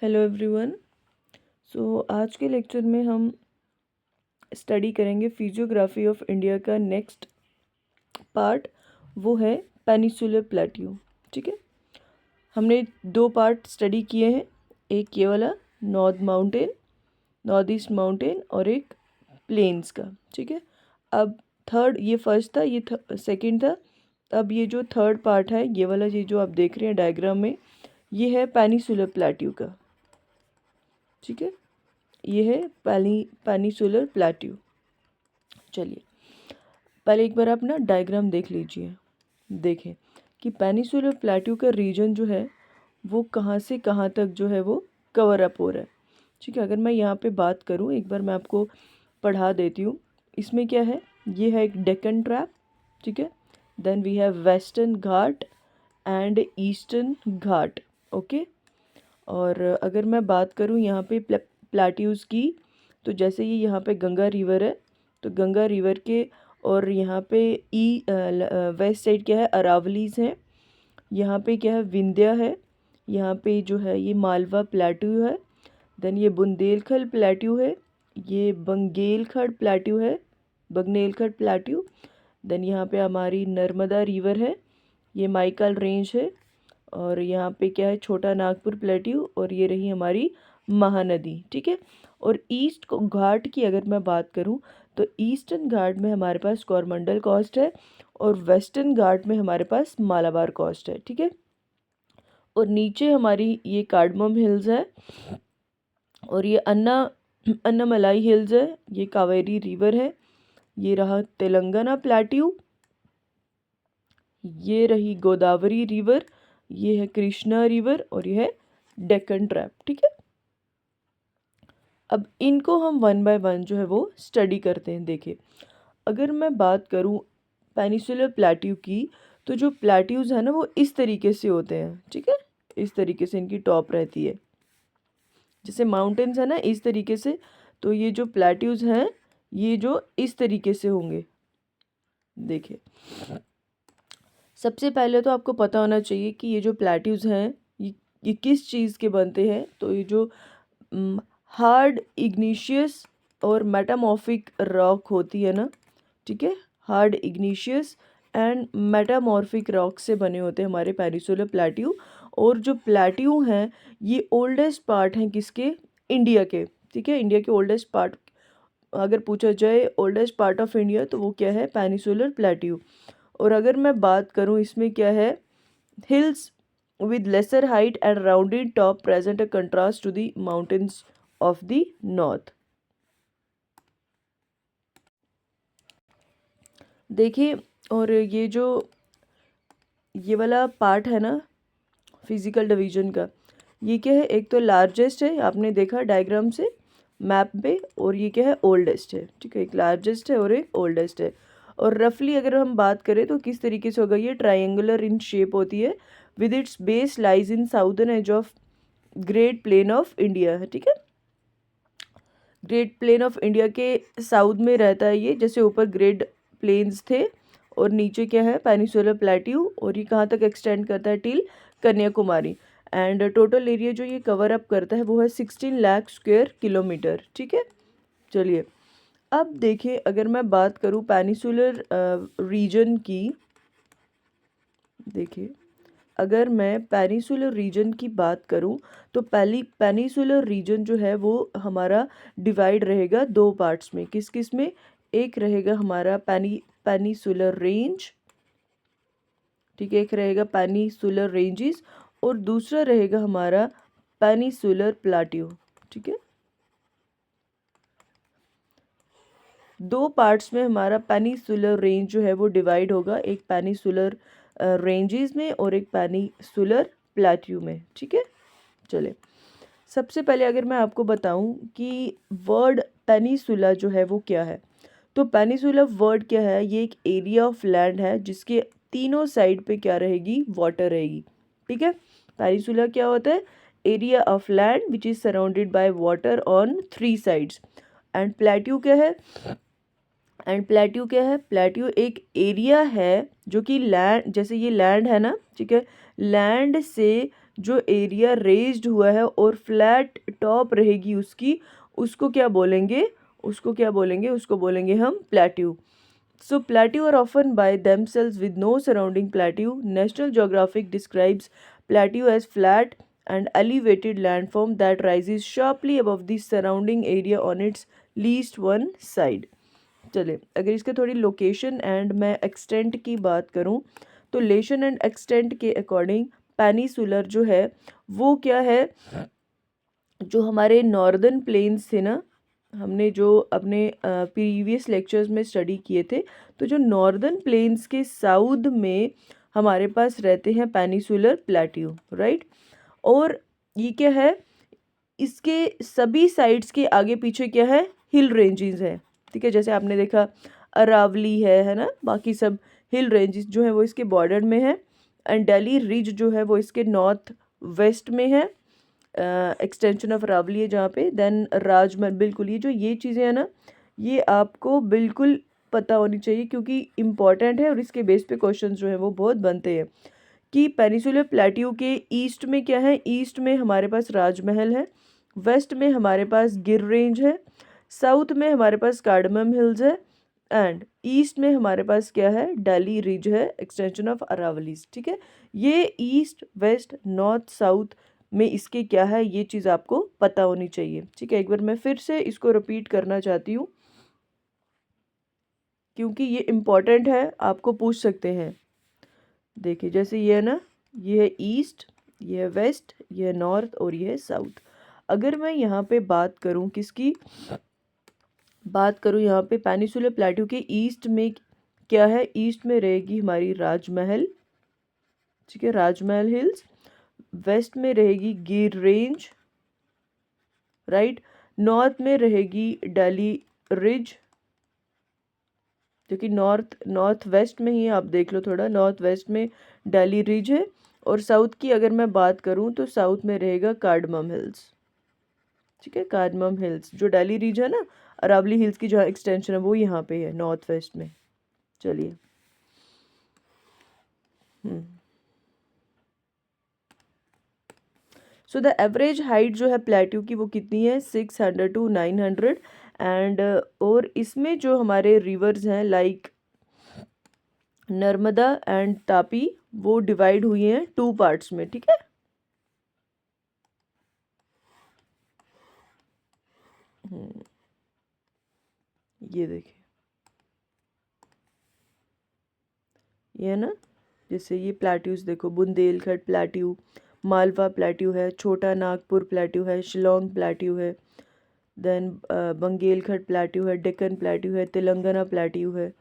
Hello everyone. आज के lecture में हम स्टडी करेंगे फिजियोग्राफी ऑफ इंडिया का नेक्स्ट पार्ट, वो है पेनिसुलर प्लेट्यू। ठीक है, हमने दो पार्ट स्टडी किए हैं, एक ये वाला नॉर्थ ईस्ट माउंटेन और एक प्लेन्स का। ठीक है, अब थर्ड, ये फर्स्ट था, ये सेकंड था। अब ये जो थर्ड पार्ट है, ये वाला, ये जो आप देख रहे हैं डायग्राम में, ये है पेनिसुलर प्लेट्यू का। ठीक है, ये है पेनिसुलर प्लेट्यू। चलिए पहले एक बार आप ना डायग्राम देख लीजिए। देखें कि पेनिसुलर प्लेट्यू का रीजन जो है वो कहाँ से कहाँ तक जो है वो कवर अप हो रहा है। ठीक है, अगर मैं यहाँ पे बात करूँ, एक बार मैं आपको पढ़ा देती हूँ। इसमें क्या है, ये है एक डेक्कन ट्रैप। ठीक है, then we have western ghat and eastern ghat. Okay, और अगर मैं बात करूँ यहाँ पे प्लेट्यूज़ की, तो जैसे ये यहाँ पे गंगा रिवर है, तो गंगा रिवर के और यहाँ पे वेस्ट साइड क्या है, अरावलीज हैं। यहाँ पे क्या है, विंध्या है। यहाँ पे जो है ये मालवा प्लेट्यू है। देन ये बुंदेलखंड प्लेट्यू है। ये बंगेलखंड प्लेट्यू है, बंगनेलखंड प्लेट्यू। देन यहाँ पे हमारी नर्मदा रिवर है, ये माइकल रेंज है। और यहाँ पे क्या है, छोटा नागपुर प्लेट्यू, और ये रही हमारी महानदी। ठीक है, और ईस्ट घाट की अगर मैं बात करूँ, तो ईस्टर्न घाट में हमारे पास कोरमंडल कोस्ट है, और वेस्टर्न घाट में हमारे पास मालाबार कोस्ट है। ठीक है, और नीचे हमारी ये कार्डमम हिल्स है, और ये अन्नामलाई हिल्स है, ये कावेरी रिवर है। ये रहा तेलंगाना प्लेट्यू, ये रही गोदावरी रिवर, ये है कृष्णा रिवर, और ये है डेक्कन ट्रैप। ठीक है, अब इनको हम वन बाय वन जो है वो स्टडी करते हैं। देखिए, अगर मैं बात करूं पेनिसुलर प्लेट्यू की, तो जो प्लेट्यूज़ है ना वो इस तरीके से होते हैं। ठीक है, इस तरीके से इनकी टॉप रहती है, जैसे माउंटेन्स है ना इस तरीके से, तो ये जो प्लेट्यूज़ हैं ये जो इस तरीके से होंगे। देखिए, सबसे पहले तो आपको पता होना चाहिए कि ये जो प्लेट्यूज़ हैं ये किस चीज़ के बनते हैं। तो ये जो हार्ड इग्नीशियस और मेटामॉर्फिक रॉक होती है ना, ठीक है, हार्ड इग्नीशियस एंड मेटामॉर्फिक रॉक से बने होते हैं हमारे पेनिसुलर प्लेट्यू। और जो प्लेट्यू हैं ये ओल्डेस्ट पार्ट हैं किसके, इंडिया के। ठीक है, इंडिया के ओल्डेस्ट पार्ट अगर पूछा जाए, ओल्डेस्ट पार्ट ऑफ इंडिया, तो वो क्या है, पेनिसुलर प्लेट्यू। और अगर मैं बात करूँ इसमें क्या है, hills with lesser height and rounded top present a contrast to the mountains of the north। देखिए, और ये वाला पार्ट है ना फिजिकल डिवीजन का, ये क्या है, एक तो लार्जेस्ट है, आपने देखा डायग्राम से मैप पे, और ये क्या है, ओल्डेस्ट है। ठीक है, एक लार्जेस्ट है और एक ओल्डेस्ट है। और रफली अगर हम बात करें तो किस तरीके से होगा, ये ट्रायंगुलर इन शेप होती है, with its base lies in southern edge of great plain of India है। ठीक है, ग्रेट प्लेन ऑफ इंडिया के साउथ में रहता है ये, जैसे ऊपर ग्रेट प्लेन्स थे और नीचे क्या है, पेनिसुलर प्लेट्यू, और ये कहाँ तक एक्सटेंड करता है, till Kanyakumari. And total area जो ये कवर अप करता है वो है 16 लाख स्क्वायर किलोमीटर। ठीक है, चलिए अब देखिए, अगर मैं बात करूँ पेनिसुलर रीजन की, देखिए अगर मैं पेनिसुलर रीजन की बात करूं, तो पहली पेनिसुलर रीजन जो है वो हमारा डिवाइड रहेगा दो पार्ट्स में। किस किस में, एक रहेगा हमारा पेनिसुलर रेंज, ठीक है, एक रहेगा पेनिसुलर रेंजेस, और दूसरा रहेगा हमारा पेनिसुलर प्लेट्यू। ठीक है, दो पार्ट्स में हमारा पेनिसुलर रेंज जो है वो डिवाइड होगा, एक पेनिसुलर रेंजेस में और एक पेनिसुलर प्लेट्यू में। ठीक है, चले सबसे पहले अगर मैं आपको बताऊं कि वर्ड पेनिसुला जो है वो क्या है, तो पेनिसुला वर्ड क्या है, ये एक एरिया ऑफ लैंड है जिसके तीनों साइड पे क्या रहेगी, वाटर रहेगी। ठीक है, पेनिसुला क्या होता है, area of land which is surrounded by water on 3 sides. And plateau क्या है, प्लेट्यू एक एरिया है जो कि लैंड, जैसे ये लैंड है ना, ठीक है, लैंड से जो एरिया रेज्ड हुआ है और फ्लैट टॉप रहेगी उसकी, उसको क्या बोलेंगे, उसको बोलेंगे हम plateau. So plateau are often by themselves with no surrounding plateau. National Geographic describes plateau as flat and elevated landform that rises sharply above the surrounding area on its least one side. चले अगर इसके थोड़ी location and मैं extent की बात करूं तो लेशन and extent के अकॉर्डिंग पेनिसुलर जो है वो क्या है, जो हमारे नॉर्दर्न प्लेन्स थे ना, हमने जो अपने प्रीवियस लेक्चर्स में स्टडी किए थे, तो जो नॉर्दर्न प्लेन्स के साउथ में हमारे पास रहते हैं पेनिसुलर प्लेट्यू, राइट। और ये क्या है, इसके सभी साइड्स के आगे पीछे क्या है, हिल रेंजेस है, ठीक है। जैसे आपने देखा अरावली है ना, बाकी सब हिल रेंजेस जो है वो इसके बॉर्डर में है। एंड दिल्ली रिज जो है वो इसके नॉर्थ वेस्ट में है, एक्सटेंशन ऑफ अरावली है जहाँ पे। देन राजमहल, बिल्कुल ये चीज़ें हैं ना, ये आपको बिल्कुल पता होनी चाहिए क्योंकि इम्पॉर्टेंट है और इसके बेस पे क्वेश्चंस जो है वो बहुत बनते हैं। कि पेनिसुलर प्लेट्यू के ईस्ट में क्या है, ईस्ट में हमारे पास राजमहल है, वेस्ट में हमारे पास गिर रेंज है, साउथ में हमारे पास कार्डमम हिल्स है, एंड ईस्ट में हमारे पास क्या है, दिल्ली रिज है, एक्सटेंशन ऑफ अरावलीज, ठीक है। ये ईस्ट वेस्ट नॉर्थ साउथ में इसके क्या है, ये चीज़ आपको पता होनी चाहिए, ठीक है। एक बार मैं फिर से इसको रिपीट करना चाहती हूँ क्योंकि ये इम्पॉर्टेंट है, आपको पूछ सकते हैं। देखिए जैसे ये है ना, ये है ईस्ट, ये है वेस्ट, ये है नॉर्थ और ये है साउथ। अगर मैं यहाँ पे बात करूँ किसकी बात करूँ, यहाँ पे पेनिसुलर प्लेट्यू के ईस्ट में क्या है, ईस्ट में रहेगी हमारी राजमहल, ठीक है, राजमहल हिल्स। वेस्ट में रहेगी गिर रेंज, राइट। नॉर्थ में रहेगी दिल्ली रिज, जो कि नॉर्थ वेस्ट में ही, आप देख लो थोड़ा, नॉर्थ वेस्ट में दिल्ली रिज है। और साउथ की अगर मैं बात करूं तो साउथ में रहेगा कार्डमम हिल्स, ठीक है, कार्डमम हिल्स। जो दिल्ली रिज है ना, अरावली हिल्स की जो एक्सटेंशन है वो यहाँ पे है नॉर्थ वेस्ट में। चलिए सो द एवरेज हाइट जो है प्लेट्यू की वो कितनी है, 600 to 900। एंड और इसमें जो हमारे रिवर्स हैं लाइक नर्मदा एंड तापी, वो डिवाइड हुई हैं 2 पार्ट्स में, ठीक है। ये देखिए, ये है ना, जैसे ये प्लेट्यूज देखो, बुंदेलखंड प्लेट्यू, मालवा प्लेट्यू है, छोटा नागपुर प्लेट्यू है, शिलोंग प्लेट्यू है, देन बंगेलखंड प्लेट्यू है, डेक्कन प्लेट्यू है, तेलंगाना प्लेट्यू है,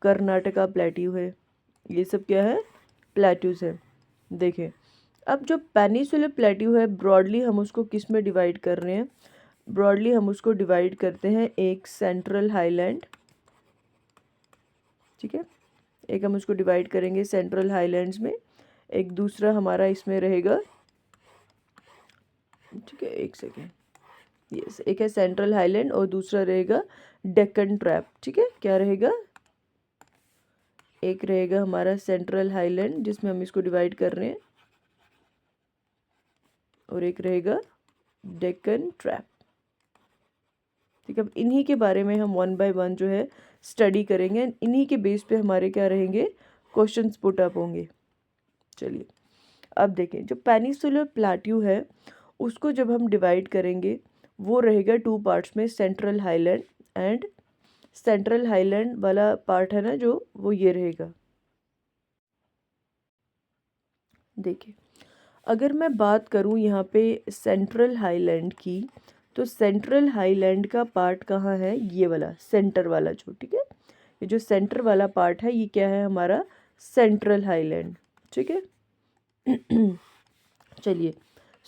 कर्नाटका प्लेट्यू है। ये सब क्या है, प्लेट्यूज है। देखें अब जो पेनिसुलर प्लेट्यू है, ब्रॉडली हम उसको किस में डिवाइड कर रहे हैं, ब्रॉडली हम उसको डिवाइड करते हैं एक सेंट्रल हाईलैंड, ठीक है, एक हम उसको डिवाइड करेंगे सेंट्रल हाईलैंड्स में, एक दूसरा हमारा इसमें रहेगा, ठीक है, एक सेकेंड, यस, एक है सेंट्रल हाईलैंड और दूसरा रहेगा डेक्कन ट्रैप, ठीक है। क्या रहेगा, एक रहेगा हमारा सेंट्रल हाईलैंड जिसमें हम इसको डिवाइड कर रहे हैं, और एक रहेगा डेक्कन ट्रैप, ठीक है। अब इन्हीं के बारे में हम 1 by 1 जो है स्टडी करेंगे, इन्हीं के बेस पे हमारे क्या रहेंगे, क्वेश्चंस पुट अप होंगे। चलिए अब देखें, जो पेनिसुलर प्लेट्यू है उसको जब हम डिवाइड करेंगे वो रहेगा 2 पार्ट्स में, central highland and central highland वाला पार्ट है ना जो, वो ये रहेगा। देखिए अगर मैं बात करूँ यहाँ पे सेंट्रल हाईलैंड की, तो सेंट्रल हाईलैंड का पार्ट कहाँ है, ये वाला सेंटर वाला जो, ठीक है, ये जो सेंटर वाला पार्ट है ये क्या है हमारा, सेंट्रल हाईलैंड, ठीक है। चलिए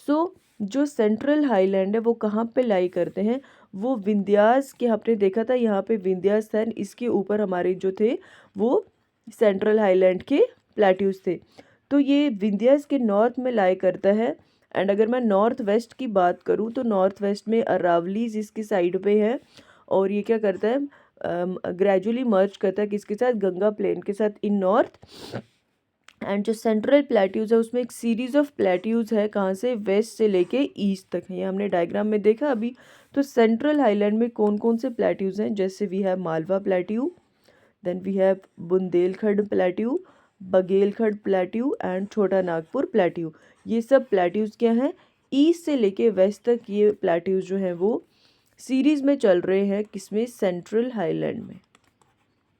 सो जो सेंट्रल हाईलैंड है वो कहाँ पे लाई करते हैं, वो विंध्यास के, आपने देखा था यहाँ पे विंध्यास था, इसके ऊपर हमारे जो थे वो सेंट्रल हाईलैंड के प्लेट्यूज थे। तो ये विंध्यास के नॉर्थ में लाई करता है। एंड अगर मैं नॉर्थ वेस्ट की बात करूँ तो नॉर्थ वेस्ट में अरावलीज इसकी साइड पे है, और ये क्या करता है, ग्रेजुअली मर्ज करता है किसके साथ, गंगा प्लेन के साथ इन नॉर्थ। एंड जो सेंट्रल प्लेट्यूज है उसमें एक सीरीज ऑफ प्लेट्यूज है, कहाँ से, वेस्ट से लेके ईस्ट तक है। ये हमने डायग्राम में देखा अभी। तो सेंट्रल हाईलैंड में कौन कौन से प्लेट्यूज हैं, जैसे we have Malwa plateau, then we have Bundelkhand plateau, Baghelkhand plateau and Chota Nagpur plateau. ये सब प्लेट्यूज क्या हैं, ईस्ट से लेके वेस्ट तक ये प्लेट्यूज जो हैं वो सीरीज में चल रहे हैं, किसमें, सेंट्रल हाईलैंड में।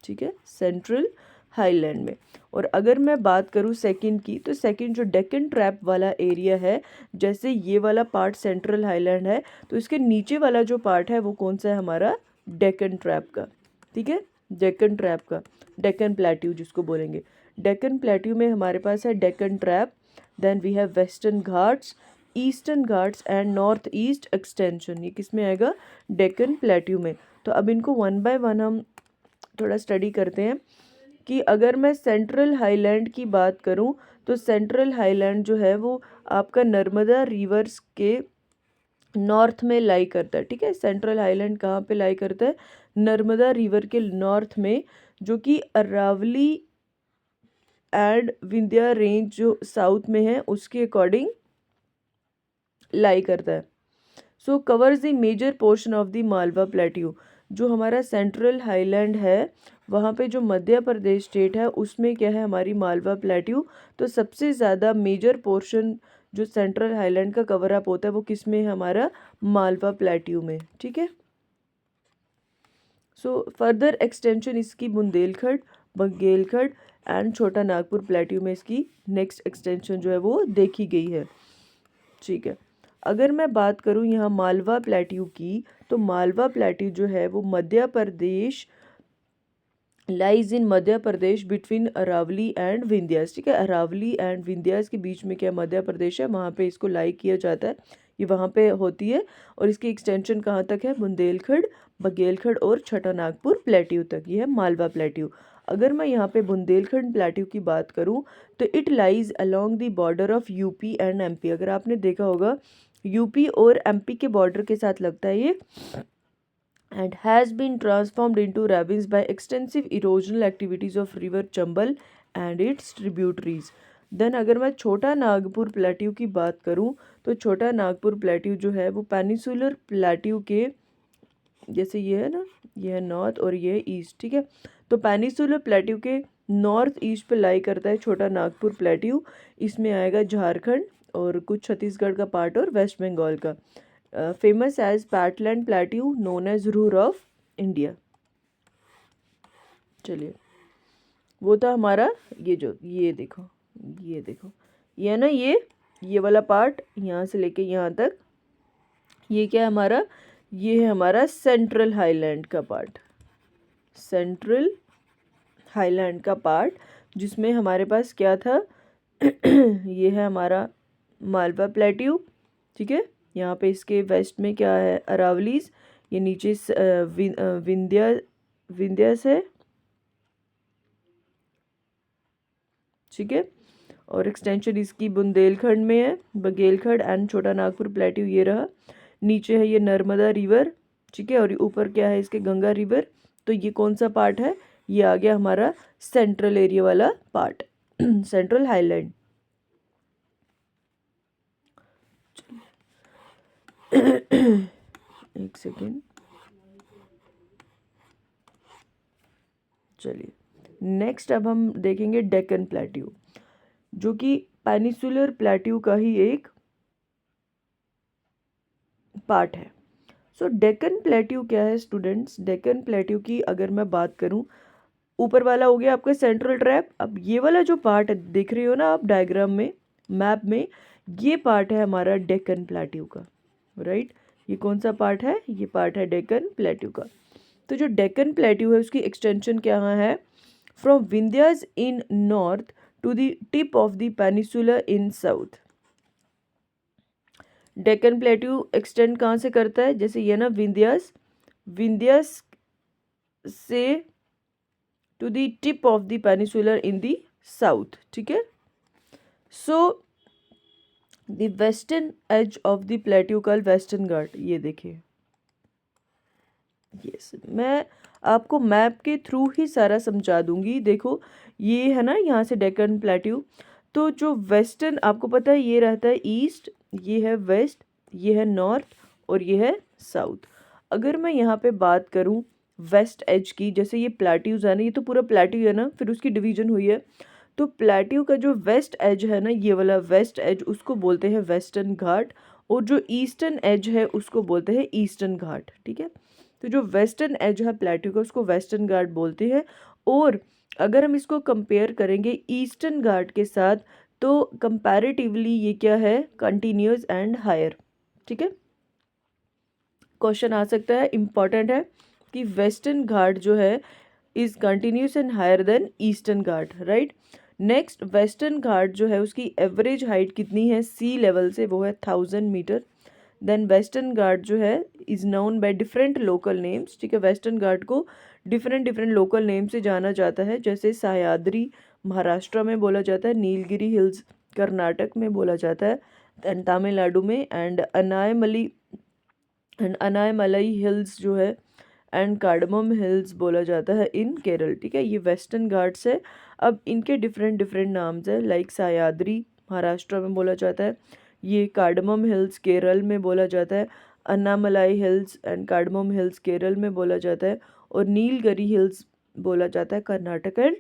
ठीक है, सेंट्रल हाईलैंड में। और अगर मैं बात करूँ सेकंड की, तो सेकंड जो डेक्कन ट्रैप वाला एरिया है, जैसे ये वाला पार्ट सेंट्रल हाईलैंड है, तो इसके नीचे वाला जो पार्ट है वो कौन सा है हमारा, डेक्कन ट्रैप का। ठीक है, डेक्कन ट्रैप का, डेक्कन प्लेट्यू जिसको बोलेंगे। डेक्कन प्लेट्यू में हमारे पास है Deccan trap, then we have western ghats, eastern ghats and north east extension. ये किस में आएगा, डेक्कन प्लेट्यू में। तो अब इनको वन बाय वन हम थोड़ा स्टडी करते हैं कि अगर मैं सेंट्रल हाईलैंड की बात करूं, तो सेंट्रल हाईलैंड जो है वो आपका नर्मदा रिवर्स के नॉर्थ में लाई करता है। ठीक है, सेंट्रल हाईलैंड कहाँ पे लाई करता है, नर्मदा रिवर के नॉर्थ में, जो कि अरावली एंड विंध्या रेंज जो साउथ में है उसके अकॉर्डिंग लाई करता है। So covers the major portion of the Malwa plateau. जो हमारा सेंट्रल हाईलैंड है वहाँ पे जो मध्य प्रदेश स्टेट है उसमें क्या है, हमारी मालवा प्लेट्यू। तो सबसे ज़्यादा मेजर पोर्शन जो सेंट्रल हाईलैंड का कवर अप होता है वो किस में है, हमारा मालवा प्लेट्यू में। ठीक है, सो फर्दर एक्सटेंशन इसकी बुंदेलखंड, बघेलखंड एंड छोटा नागपुर प्लेट्यू में इसकी नेक्स्ट एक्सटेंशन जो है वो देखी गई है। ठीक है, अगर मैं बात करूं यहाँ मालवा प्लेट्यू की, तो मालवा प्लेट्यू जो है वो Madhya Pradesh, lies in Madhya Pradesh between Aravalli and Vindhyas. ठीक है, अरावली एंड विंध्यास के बीच में क्या मध्य प्रदेश है, वहाँ पे इसको लाई किया जाता है, ये वहाँ पे होती है। और इसकी एक्सटेंशन कहाँ तक है, बुंदेलखंड, बघेलखंड और छोटा नागपुर प्लेट्यू तक, ये है मालवा प्लेट्यू। अगर मैं यहाँ पे बुंदेलखंड प्लेट्यू की बात करूँ, तो it lies along the border of UP and MP. अगर आपने देखा होगा यूपी और एमपी के बॉर्डर के साथ लगता है ये, and has been transformed into ravines by extensive erosional activities of river Chambal and its tributaries. Then अगर मैं छोटा नागपुर प्लेट्यू की बात करूं, तो छोटा नागपुर प्लेट्यू जो है वो पेनिसुलर प्लेट्यू के, जैसे ये है ना, ये है नॉर्थ और ये है ईस्ट। ठीक है, तो पेनिसुलर प्लेट्यू के नॉर्थ ईस्ट पे लाई करता है छोटा नागपुर प्लेट्यू। इसमें आएगा झारखंड और कुछ छत्तीसगढ़ का पार्ट और वेस्ट बंगाल का। Famous as patland plateau, known as Ruhr of India. चलिए, वो था हमारा ये जो, ये देखो, ये देखो, ये है ना, ये वाला पार्ट यहाँ से लेके यहाँ तक, ये क्या है हमारा, ये है हमारा सेंट्रल हाईलैंड का पार्ट, सेंट्रल हाईलैंड का पार्ट, जिसमें हमारे पास क्या था ये है हमारा मालवा प्लेट्यू। ठीक है, यहाँ पे इसके वेस्ट में क्या है, अरावलीज, ये नीचे विंध्यास है। ठीक है, और एक्सटेंशन इसकी बुंदेलखंड में है, बघेलखंड एंड छोटा नागपुर प्लेट्यू ये रहा। नीचे है ये नर्मदा रिवर। ठीक है, और ऊपर क्या है इसके, गंगा रिवर। तो ये कौन सा पार्ट है, ये आ गया हमारा सेंट्रल एरिया वाला पार्ट सेंट्रल हाईलैंड। एक सेकेंड, चलिए नेक्स्ट अब हम देखेंगे डेक्कन प्लेट्यू, जो कि पेनिसुलर प्लेट्यू का ही एक पार्ट है। सो डेक्कन प्लेट्यू क्या है स्टूडेंट्स, डेक्कन प्लेट्यू की अगर मैं बात करूं, ऊपर वाला हो गया आपका सेंट्रल ट्रैप। अब ये वाला जो पार्ट है देख रहे हो ना आप डायग्राम में, मैप में, ये पार्ट है हमारा डेक्कन प्लेट्यू का, राइट। ये कौन सा पार्ट है, ये पार्ट है डेक्कन प्लेट्यू का। तो जो डेक्कन प्लेट्यू है उसकी एक्सटेंशन क्या है, from Vindhyas in north to the tip of the peninsula in south. Deccan plateau extend कहाँ से करता है, जैसे ये ना विंध्यास, विंध्यास से to the tip of the peninsular in the south. ठीक है, so the western edge of the plateau call western ghat. ये देखिए, यस मैं आपको मैप के थ्रू ही सारा समझा दूंगी। देखो ये है ना यहाँ से डेक्कन प्लेट्यू। तो जो वेस्टर्न आपको पता है ये रहता है ईस्ट, ये है वेस्ट, ये है नॉर्थ और ये है साउथ। अगर मैं यहाँ पे बात करूँ वेस्ट एज की, जैसे ये प्लेट्यूज है ना, ये तो पूरा प्लेट्यू है ना, फिर उसकी डिवीजन हुई है। तो प्लेट्यू का जो वेस्ट एज है ना, ये वाला वेस्ट एज, उसको बोलते हैं वेस्टर्न घाट, और जो ईस्टर्न एज है उसको बोलते हैं ईस्टर्न घाट। ठीक है, तो जो वेस्टर्न एज है प्लेट्यू का उसको वेस्टर्न घाट बोलते हैं। और अगर हम इसको कंपेयर करेंगे ईस्टर्न घाट के साथ, तो कंपैरेटिवली ये क्या है, कंटिन्यूस एंड हायर। ठीक है, क्वेश्चन आ सकता है, इम्पॉर्टेंट है कि वेस्टर्न घाट जो है is continuous and higher than eastern ghat, right. Next, western ghat जो है उसकी एवरेज हाइट कितनी है सी लेवल से, वो है 1000 मीटर। देन वेस्टर्न घाट जो है is known by different local names. ठीक है, वेस्टर्न घाट को डिफरेंट डिफरेंट लोकल नेम से जाना जाता है, जैसे सह्याद्री महाराष्ट्र में बोला जाता है, नीलगिरी हिल्स कर्नाटक में बोला जाता है, देन तमिलनाडु में, एंड अनायमलाई हिल्स जो है एंड कार्डमम हिल्स बोला जाता है इन केरल। ठीक है, ये वेस्टर्न घाट्स है। अब इनके डिफरेंट डिफरेंट नाम्स है, लाइक सह्याद्री महाराष्ट्र में बोला जाता है, ये कार्डमम हिल्स केरल में बोला जाता है, Annamalai hills and cardamom hills Kerala में बोला जाता है, और नीलगिरी हिल्स बोला जाता है कर्नाटक एंड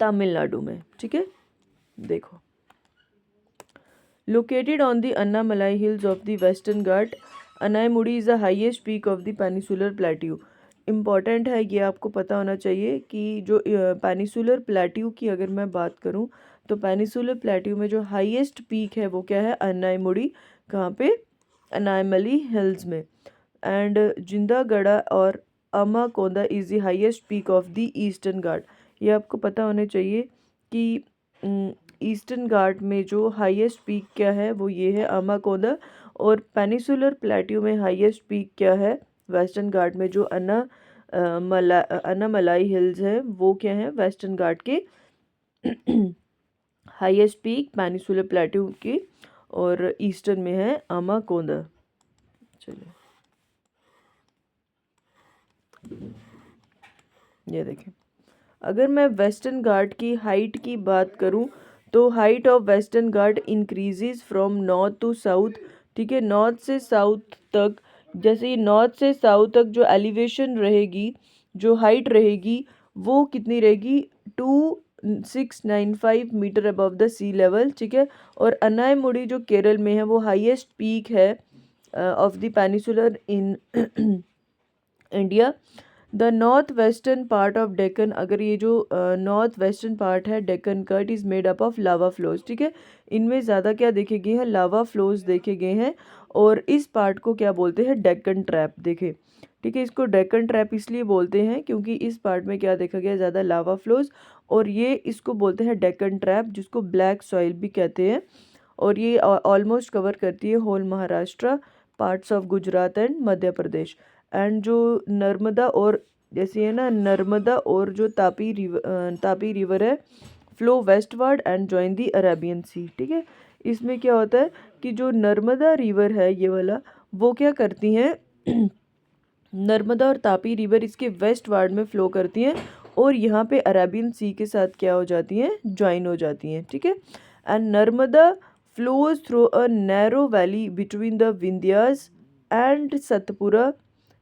तमिलनाडु में। ठीक है, देखो, located on the Annamalai hills of the Western Ghat, Anaimudi is the highest peak of the Peninsular Plateau। Important है, ये आपको पता होना चाहिए कि जो पेनिसुलर प्लेट्यू की अगर मैं बात करूं, तो पेनिसुलर प्लेट्यू में जो हाईएस्ट पीक है वो क्या है, अनाईमुड़ी। कहाँ पे, अनायमली हिल्स में। एंड जिंदागढ़ा और Amakonda is the highest peak of the eastern ghat. ये आपको पता होना चाहिए कि ईस्टर्न घाट में जो हाईएस्ट पीक क्या है वो ये है अमाकोंदा, और पेनिसुलर प्लेट्यू में हाईएस्ट पीक क्या है वेस्टर्न घाट में, जो अन्नामलाई हिल्स है वो क्या है वेस्टर्न घाट के हाईएस्ट पीक पेनिसुलर प्लेट्यू की, और ईस्टर्न में है अमाकोंदा। चलिए ये देखें, अगर मैं वेस्टर्न घाट की हाइट की बात करूं, तो height of western ghat increases from north to south. ठीक है, नॉर्थ से साउथ तक, जैसे ये नॉर्थ से साउथ तक जो एलिवेशन रहेगी, जो हाइट रहेगी वो कितनी रहेगी, 2695 metre above the sea level. ठीक है, और अनायमुड़ी जो केरल में है वो हाईएस्ट पीक है of the peninsular in India. The north western part of Deccan, अगर ये जो नॉर्थ वेस्टर्न पार्ट है डेक्कन का, it is made up of lava flows. ठीक है, इनमें ज़्यादा क्या देखे गए हैं, लावा फ्लोज देखे गए हैं, और इस पार्ट को क्या बोलते हैं, डेक्कन ट्रैप। देखे, ठीक है, इसको डेक्कन ट्रैप इसलिए बोलते हैं क्योंकि इस पार्ट में क्या देखा गया, ज़्यादा लावा फ्लोज, और ये इसको बोलते हैं डेक्कन ट्रैप, जिसको ब्लैक सॉइल भी कहते हैं, और ये ऑलमोस्ट कवर करती है whole Maharashtra, parts of Gujarat and Madhya Pradesh. And जो नर्मदा और जैसे है ना, नर्मदा और जो तापी रिवर है, flow westward and join the Arabian sea. ठीक है, इसमें क्या होता है कि जो नर्मदा रिवर है ये वाला, वो क्या करती हैं नर्मदा और तापी रिवर इसके वेस्ट वार्ड में फ़्लो करती हैं, और यहाँ पे अरेबियन सी के साथ क्या हो जाती हैं, ज्वाइन हो जाती हैं। ठीक है, and Narmada flows through a narrow valley between the Vindhyas and Satpura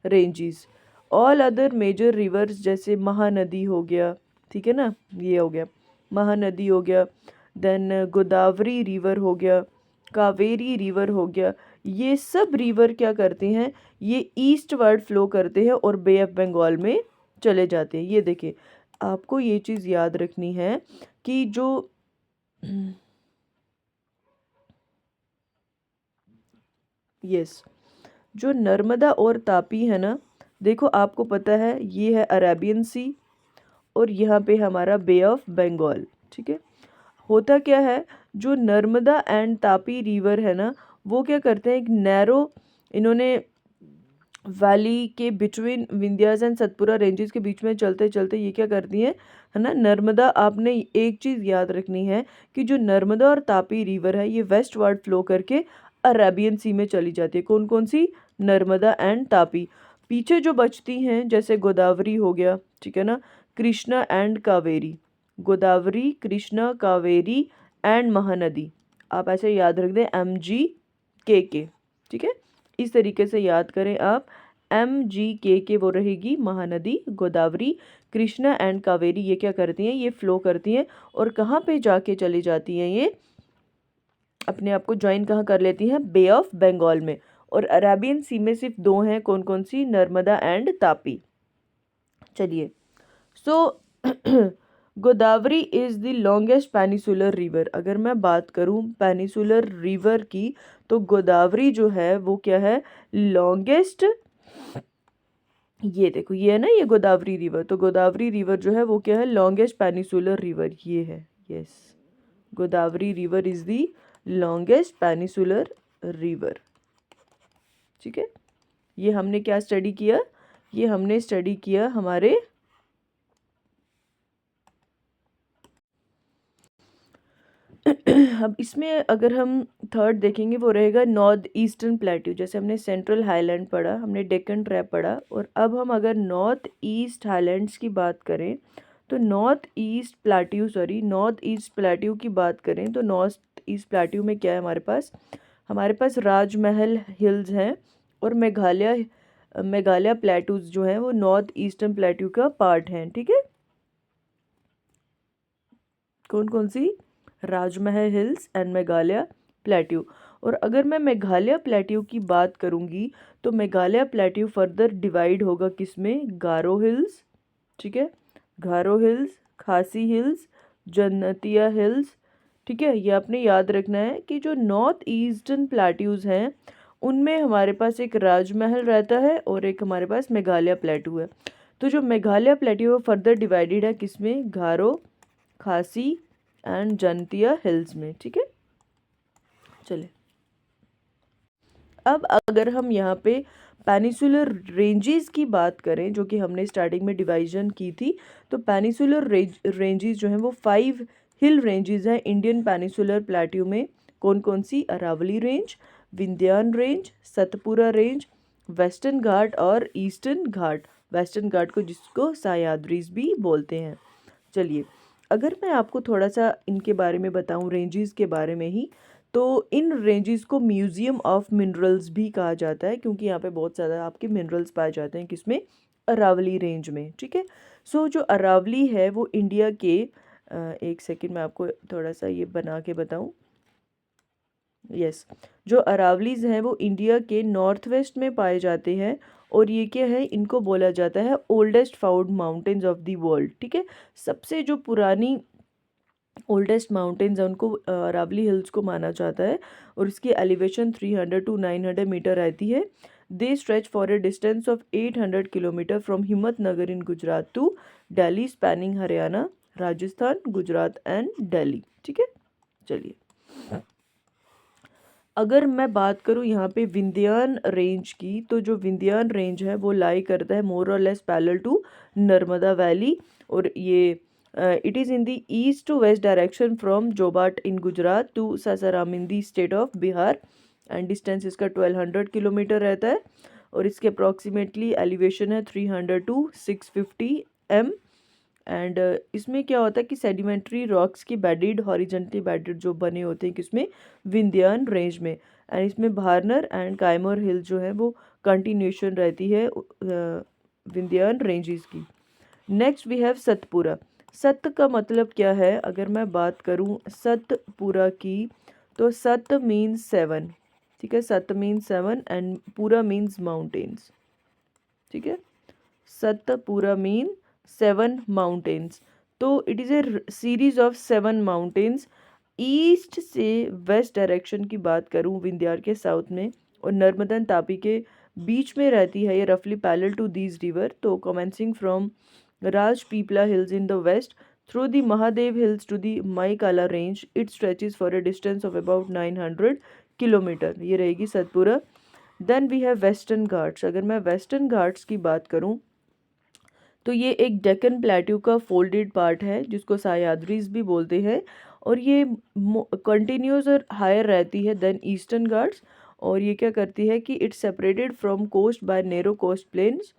ranges. All other major rivers जैसे महानदी हो गया, ठीक है ना, ये हो गया महानदी हो गया, देन गोदावरी रिवर हो गया, कावेरी रिवर हो गया, ये सब रिवर क्या करते हैं, ये ईस्ट वर्ड फ्लो करते हैं और बे ऑफ बंगाल में चले जाते हैं। ये देखिए, आपको ये चीज़ याद रखनी है कि जो यस जो नर्मदा और तापी है ना, देखो आपको पता है ये है अरेबियन सी, और यहाँ पे हमारा बे ऑफ बंगाल। ठीक है, होता क्या है, जो नर्मदा एंड तापी रिवर है ना, वो क्या करते हैं, एक नैरो इन्होंने वैली के between Vindhyas and Satpura ranges के बीच में चलते चलते ये क्या करती हैं, है ना, नर्मदा। आपने एक चीज़ याद रखनी है कि जो नर्मदा और तापी रिवर है ये वेस्ट वर्ड फ्लो करके अरेबियन सी में चली जाती है। कौन कौन सी, नर्मदा एंड तापी। पीछे जो बचती हैं जैसे गोदावरी हो गया, ठीक है ना, कृष्णा एंड कावेरी, गोदावरी, कृष्णा, कावेरी एंड महानदी। आप ऐसे याद रख दें MGKK, ठीक है, इस तरीके से याद करें आप। MGKK वो रहेगी महानदी, गोदावरी, कृष्णा एंड कावेरी ये क्या करती हैं, ये फ्लो करती हैं और कहाँ पे जाके चली जाती हैं, ये अपने आप को ज्वाइन कहाँ कर लेती हैं, बे ऑफ बंगाल में। और अरेबियन सी में सिर्फ दो हैं, कौन कौन सी, नर्मदा एंड तापी। चलिए, so Godavari is the longest peninsular river. अगर मैं बात करूं पेनिसुलर रिवर की, तो गोदावरी जो है वो क्या है, लॉन्गेस्ट। ये देखो, ये है ना, ये गोदावरी रिवर, तो गोदावरी रिवर जो है वो क्या है, लॉन्गेस्ट पेनिसुलर रिवर ये है। Yes, Godavari river is the longest peninsular river. ठीक है, ये हमने क्या स्टडी किया, ये हमने स्टडी किया हमारे अब इसमें अगर हम थर्ड देखेंगे वो रहेगा नॉर्थ ईस्टर्न प्लेट्यू। जैसे हमने सेंट्रल हाईलैंड पढ़ा, हमने डेक्कन ट्रैप पढ़ा, और अब हम अगर नॉर्थ ईस्ट हाईलैंड्स की बात करें तो नॉर्थ ईस्ट प्लेट्यू की बात करें तो नॉर्थ ईस्ट प्लेट्यू में क्या है हमारे पास राजमहल हिल्स हैं, और मेघालय प्लेट्यूज जो हैं वो नॉर्थ ईस्टर्न प्लेट्यू का पार्ट हैं। ठीक है, कौन कौन सी, राजमहल हिल्स एंड मेघालय प्लेट्यू। और अगर मैं मेघालय प्लेट्यू की बात करूंगी तो मेघालय प्लेट्यू फर्दर डिवाइड होगा किसमें, गारो हिल्स, ठीक है, गारो हिल्स, खासी हिल्स, जन्नतिया हिल्स। ठीक है, ये आपने याद रखना है कि जो नॉर्थ ईस्टर्न प्लेट्यूज हैं उनमें हमारे पास एक राजमहल रहता है और एक हमारे पास मेघालय प्लेट्यू है। तो जो मेघालय प्लेट्यू है फर्दर डिवाइडेड है किसमें, गारो, खासी एंड जन्नतिया हिल्स में। ठीक है, चलिए, अब अगर हम यहाँ पे पेनिसुलर रेंजेस की बात करें, जो कि हमने स्टार्टिंग में डिवाइजन की थी, तो पेनिसुलर रेंजेस जो हैं वो 5 हिल रेंजेस हैं इंडियन पेनिसुलर प्लेट्यू में। कौन कौन सी, Aravalli range, Vindhyan range, Satpura range, western ghat और ईस्टर्न घाट। वेस्टर्न घाट को जिसको सह्याद्रीज भी बोलते हैं। चलिए, अगर मैं आपको थोड़ा सा इनके बारे में बताऊं, रेंजेस के बारे में ही, तो इन रेंजेस को म्यूज़ियम ऑफ मिनरल्स भी कहा जाता है, क्योंकि यहाँ पे बहुत ज़्यादा आपके मिनरल्स पाए जाते हैं किसमें, अरावली रेंज में। ठीक है, सो जो अरावली है वो इंडिया के एक सेकंड मैं आपको थोड़ा सा ये बना के बताऊं। यस, जो अरावलीज हैं वो इंडिया के नॉर्थ वेस्ट में पाए जाते हैं, और ये क्या है, इनको बोला जाता है oldest found mountains of the world. ठीक है, सबसे जो पुरानी ओल्डेस्ट माउंटेन्स है उनको अरावली हिल्स को माना जाता है, और इसकी एलिवेशन 300 to 900 मीटर रहती है। They stretch for a distance of 800 kilometre from Himmatnagar in Gujarat to Delhi, spanning Haryana, Rajasthan, Gujarat and Delhi. ठीक है, चलिए, अगर मैं बात करूँ यहाँ पे विंध्यान रेंज की, तो जो विंध्यान रेंज है वो लाई करता है मोर और less parallel to Narmada valley, और ये it is in the east to west direction from Jobat in Gujarat to Sasaram in the state of Bihar, and distance इसका 1200 किलोमीटर रहता है, और इसके अप्रॉक्सीमेटली एलिवेशन है 300 to 650 m। एंड इसमें क्या होता है कि सेडिमेंट्री रॉक्स की बेडेड, हॉरिजेंटली बेडेड जो बने होते हैं किसमें, विंध्यान रेंज में, एंड इसमें भारनर एंड कायमोर हिल जो है वो कंटिन्यूशन रहती है विंध्यान रेंजेस की। Next we have Satpura. सत का मतलब क्या है, अगर मैं बात करूं सतपुरा की, तो सत मीन्स 7। ठीक है, सत मीन्स 7 एंड पूरा मीन्स माउंटेन्स। ठीक है, सतपुरा मीन 7 माउंटेन्स। तो it is a series of 7 mountains. East से वेस्ट डायरेक्शन की बात करूं विंध्यार के साउथ में, और नर्मदा तापी के बीच में रहती है ये, रफली पैरेलल टू दीज रिवर। तो commencing from Rajpipla hills in the west through the Mahadev hills to the Maikala range, it stretches for a distance of about 900 kilometre. ये रहेगी Satpura. Then we have western ghats. अगर मैं वेस्टर्न घाट्स की बात करूं तो ये एक डेक्कन प्लेट्यू का फोल्डेड पार्ट है जिसको सह्याद्रीज भी बोलते हैं, और ये कंटिन्यूस और हायर रहती है देन ईस्टर्न घाट्स। और ये क्या करती है कि it's separated from coast by narrow coast plains,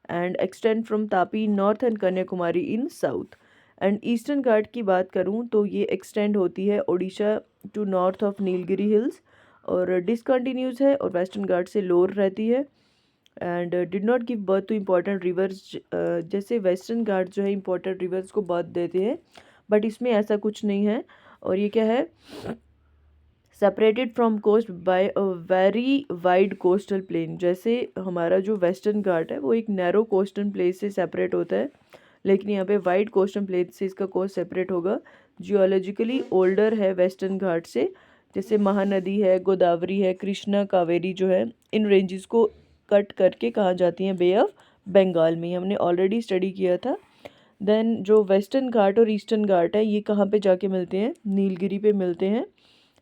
and extend from Tapi north and Kanyakumari in south. And eastern ghat की बात करूँ तो ये एक्सटेंड होती है Odisha to north of Nilgiri hills और डिसकंटिन्यूस है और वेस्टर्न घाट से लोअर रहती है and did not give birth to important rivers. जैसे वेस्टर्न घाट जो है इम्पॉर्टेंट रिवर्स को बर्थ देते हैं, बट इसमें ऐसा कुछ नहीं है। और ये क्या है, separated from coast by a very wide coastal plain. जैसे हमारा जो वेस्टर्न घाट है वो एक नैरो कोस्टल प्लेन से सेपरेट होता है, लेकिन यहाँ पे वाइड कोस्टल प्लेन से इसका कोस्ट सेपरेट होगा। जियोलॉजिकली ओल्डर है वेस्टर्न घाट से। जैसे महानदी है, गोदावरी है, कृष्णा, कावेरी जो है, इन रेंजेस को कट करके कहाँ जाती हैं, बे ऑफ बंगाल में। हमने ऑलरेडी स्टडी किया था। देन जो वेस्टर्न घाट और ईस्टर्न घाट है ये कहाँ पे जाके मिलते हैं, नीलगिरी पे मिलते हैं।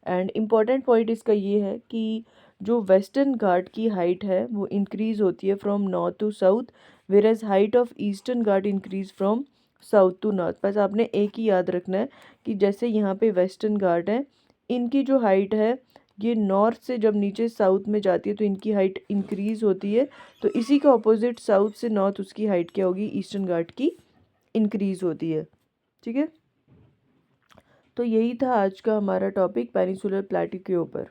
एंड इम्पॉर्टेंट पॉइंट इसका ये है कि जो वेस्टर्न घाट की हाइट है वो इंक्रीज़ होती है from north to south, whereas height of eastern Ghat increase from south to north. बस आपने एक ही याद रखना है कि जैसे यहाँ पे वेस्टर्न घाट है, इनकी जो हाइट है ये नॉर्थ से जब नीचे साउथ में जाती है तो इनकी हाइट इंक्रीज़ होती है, तो इसी का ऑपोजिट साउथ से नॉर्थ उसकी हाइट क्या होगी, ईस्टर्न घाट की इंक्रीज़ होती है। ठीक है, तो यही था आज का हमारा टॉपिक पेनिनसुलर प्लेटू के ऊपर।